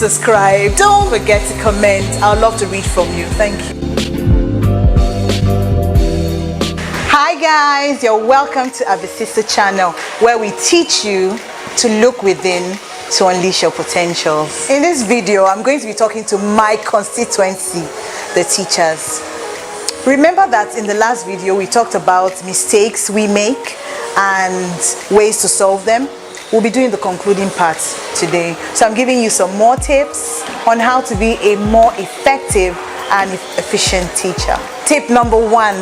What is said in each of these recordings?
subscribe. Don't forget to comment. I'd love to read from you. Thank you. Hi guys, you're welcome to our sister channel where we teach you to look within to unleash your potentials. In this video, I'm going to be talking to my constituency, the teachers. Remember that in the last video, we talked about mistakes we make and ways to solve them. We'll be doing the concluding part today. So I'm giving you some more tips on how to be a more effective and efficient teacher. Tip number 1.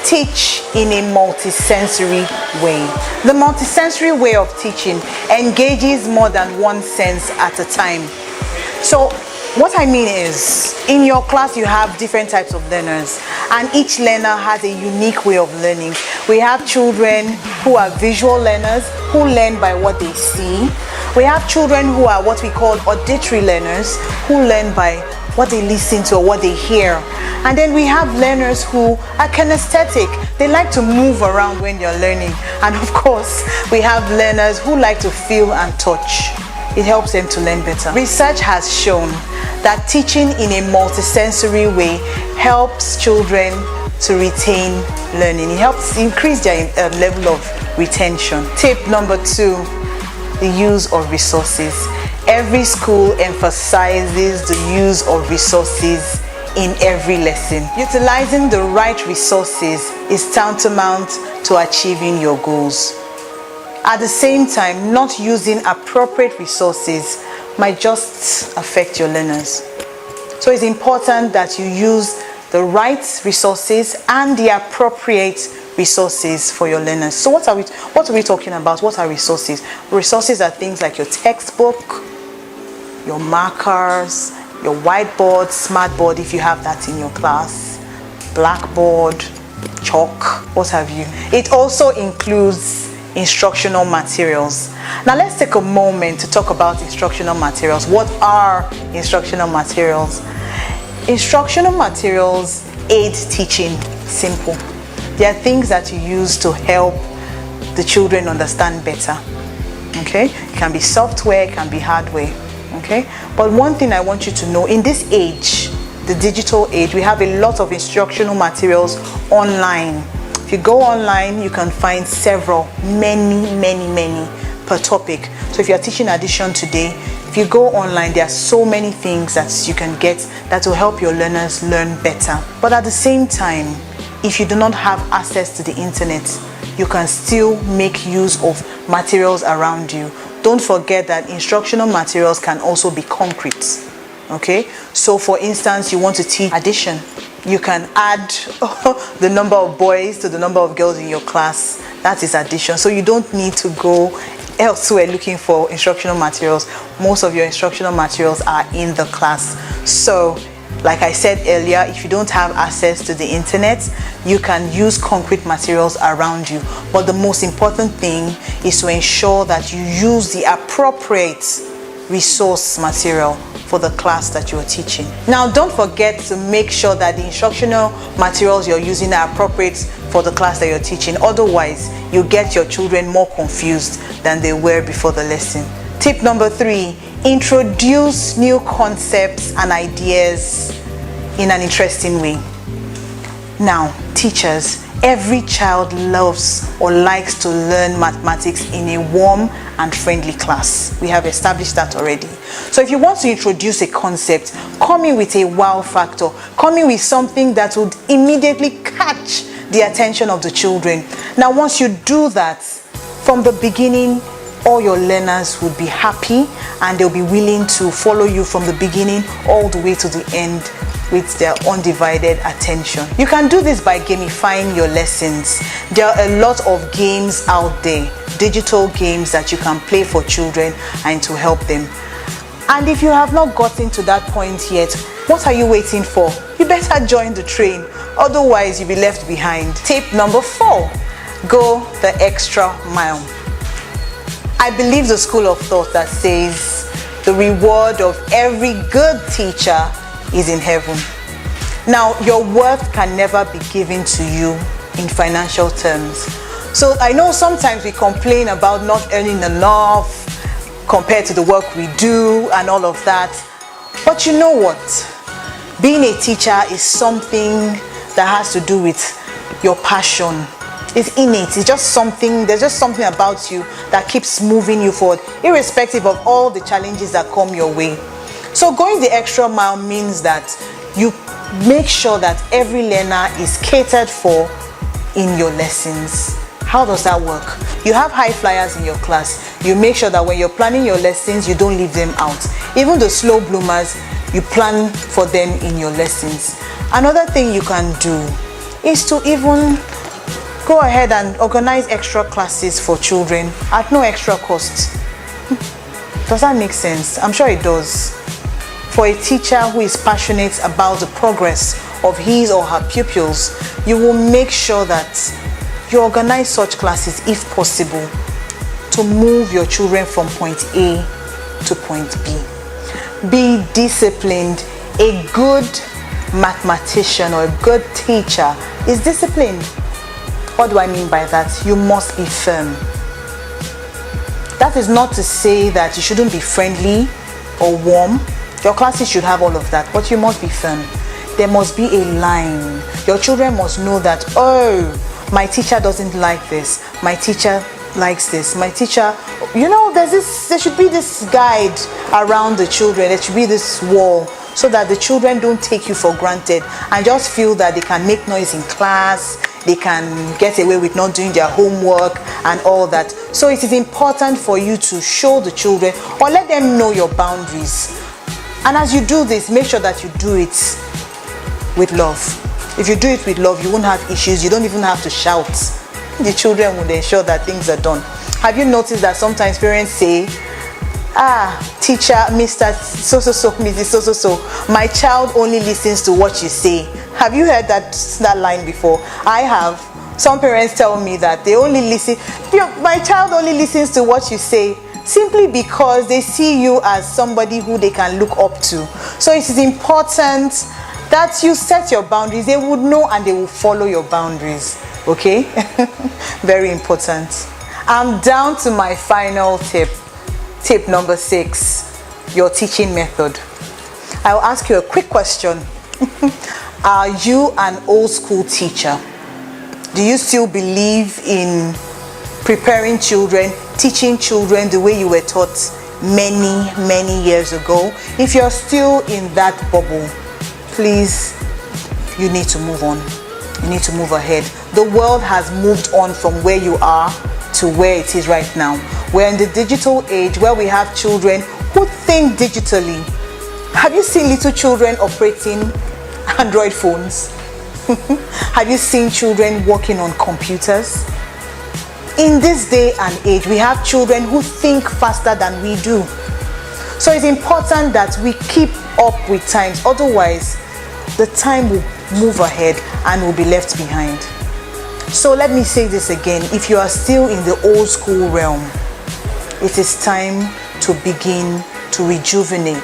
Teach in a multisensory way. The multisensory way of teaching engages more than one sense at a time. So what I mean is, in your class you have different types of learners, and each learner has a unique way of learning. We have children who are visual learners, who learn by what they see. We have children who are what we call auditory learners, who learn by what they listen to or what they hear. And then we have learners who are kinesthetic. They like to move around when they're learning. And of course, we have learners who like to feel and touch. It helps them to learn better. Research has shown that teaching in a multisensory way helps children to retain learning. It helps increase their level of retention. Tip number 2, the use of resources. Every school emphasizes the use of resources in every lesson. Utilizing the right resources is tantamount to achieving your goals. At the same time, not using appropriate resources might just affect your learners. So it's important that you use the right resources and the appropriate resources for your learners. So what are we talking about? What are resources? Resources are things like your textbook, your markers, your whiteboard, smartboard if you have that in your class, blackboard, chalk, what have you. It also includes instructional materials. Now let's take a moment to talk about instructional materials. What are instructional materials? Instructional materials aid teaching. Simple. They are things that you use to help the children understand better. Okay? It can be software, it can be hardware. Okay? But one thing I want you to know, in this age, the digital age, we have a lot of instructional materials online. If you go online, you can find many per topic. So if you're teaching addition today, if you go online, there are so many things that you can get that will help your learners learn better. But at the same time, if you do not have access to the internet, you can still make use of materials around you. Don't forget that instructional materials can also be concrete. Okay? So for instance, you want to teach addition. You can add the number of boys to the number of girls in your class. That is addition. So you don't need to go elsewhere looking for instructional materials. Most of your instructional materials are in the class. So like I said earlier, if you don't have access to the internet, you can use concrete materials around you. But the most important thing is to ensure that you use the appropriate resource material for the class that you are teaching. Now, don't forget to make sure that the instructional materials you're using are appropriate for the class that you're teaching. Otherwise, you get your children more confused than they were before the lesson. Tip number 3, introduce new concepts and ideas in an interesting way. Now, teachers, every child loves or likes to learn mathematics in a warm and friendly class. We have established that already. So if you want to introduce a concept, come in with a wow factor. Come in with something that would immediately catch the attention of the children. Now, once you do that, from the beginning, all your learners would be happy and they'll be willing to follow you from the beginning all the way to the end with their undivided attention. You can do this by gamifying your lessons. There are a lot of games out there, digital games that you can play for children and to help them. And if you have not gotten to that point yet, what are you waiting for? You better join the train, otherwise you'll be left behind. Tip number 4, go the extra mile. I believe the school of thought that says the reward of every good teacher is in heaven. Now, your worth can never be given to you in financial terms. So I know sometimes we complain about not earning enough compared to the work we do and all of that. But you know what? Being a teacher is something that has to do with your passion. It's innate. It's just something, there's just something about you that keeps moving you forward, irrespective of all the challenges that come your way. So going the extra mile means that you make sure that every learner is catered for in your lessons. How does that work? You have high flyers in your class. You make sure that when you're planning your lessons, you don't leave them out. Even the slow bloomers, you plan for them in your lessons. Another thing you can do is to even go ahead and organize extra classes for children at no extra cost. Does that make sense? I'm sure it does. For a teacher who is passionate about the progress of his or her pupils, you will make sure that you organize such classes if possible to move your children from point A to point B. Be disciplined. A good mathematician or a good teacher is disciplined. What do I mean by that? You must be firm. That is not to say that you shouldn't be friendly or warm. Your classes should have all of that, but you must be firm. There must be a line. Your children must know that, oh, my teacher doesn't like this. My teacher likes this. My teacher, you know, there should be this guide around the children. There should be this wall so that the children don't take you for granted and just feel that they can make noise in class, they can get away with not doing their homework and all that. So it is important for you to show the children or let them know your boundaries. And as you do this, make sure that you do it with love. If you do it with love, you won't have issues. You don't even have to shout. The children will ensure that things are done. Have you noticed that sometimes parents say, teacher, Mr. So-so-so, Mrs. So-so-so, my child only listens to what you say. Have you heard that line before? I have. Some parents tell me that they only listen, my child only listens to what you say, simply because they see you as somebody who they can look up to. So it is important that you set your boundaries. They would know and they will follow your boundaries. Okay? Very important. I'm down to my final tip. Tip number 6, your teaching method. I'll ask you a quick question. Are you an old school teacher? Do you still believe in preparing children, teaching children the way you were taught many years ago? If you're still in that bubble, please, you need to move on. You need to move ahead. The world has moved on from where you are to where it is right now. We're in the digital age where we have children who think digitally. Have you seen little children operating Android phones? Have you seen children working on computers? In this day and age, we have children who think faster than we do. So it's important that we keep up with times. Otherwise, the time will move ahead and will be left behind. So let me say this again. If you are still in the old school realm, it is time to begin to rejuvenate.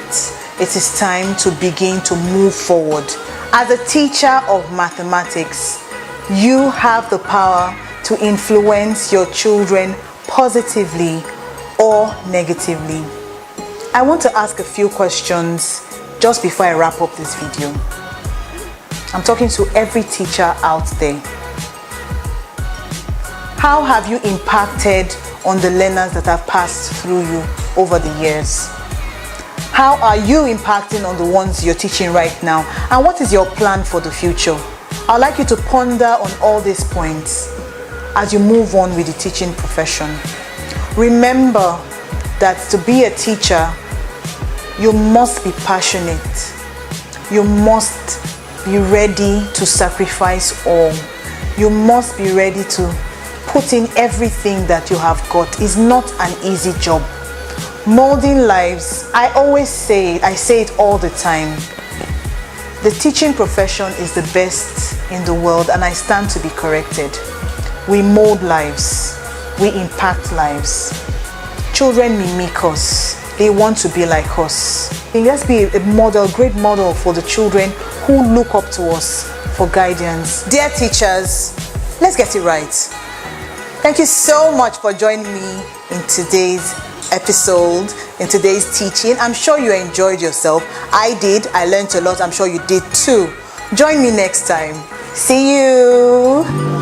It is time to begin to move forward. As a teacher of mathematics, you have the power to influence your children positively or negatively. I want to ask a few questions just before I wrap up this video. I'm talking to every teacher out there. How have you impacted on the learners that have passed through you over the years? How are you impacting on the ones you're teaching right now? And what is your plan for the future? I'd like you to ponder on all these points as you move on with the teaching profession. Remember that to be a teacher, you must be passionate. You must be ready to sacrifice all. You must be ready to put in everything that you have got. It's not an easy job. Molding lives, I say it all the time. The teaching profession is the best in the world, and I stand to be corrected. We mold lives. We impact lives. Children mimic us. They want to be like us. Let's be a model, great model for the children who look up to us for guidance. Dear teachers, let's get it right. Thank you so much for joining me in today's episode, in today's teaching. I'm sure you enjoyed yourself. I did. I learned a lot. I'm sure you did too. Join me next time. See you.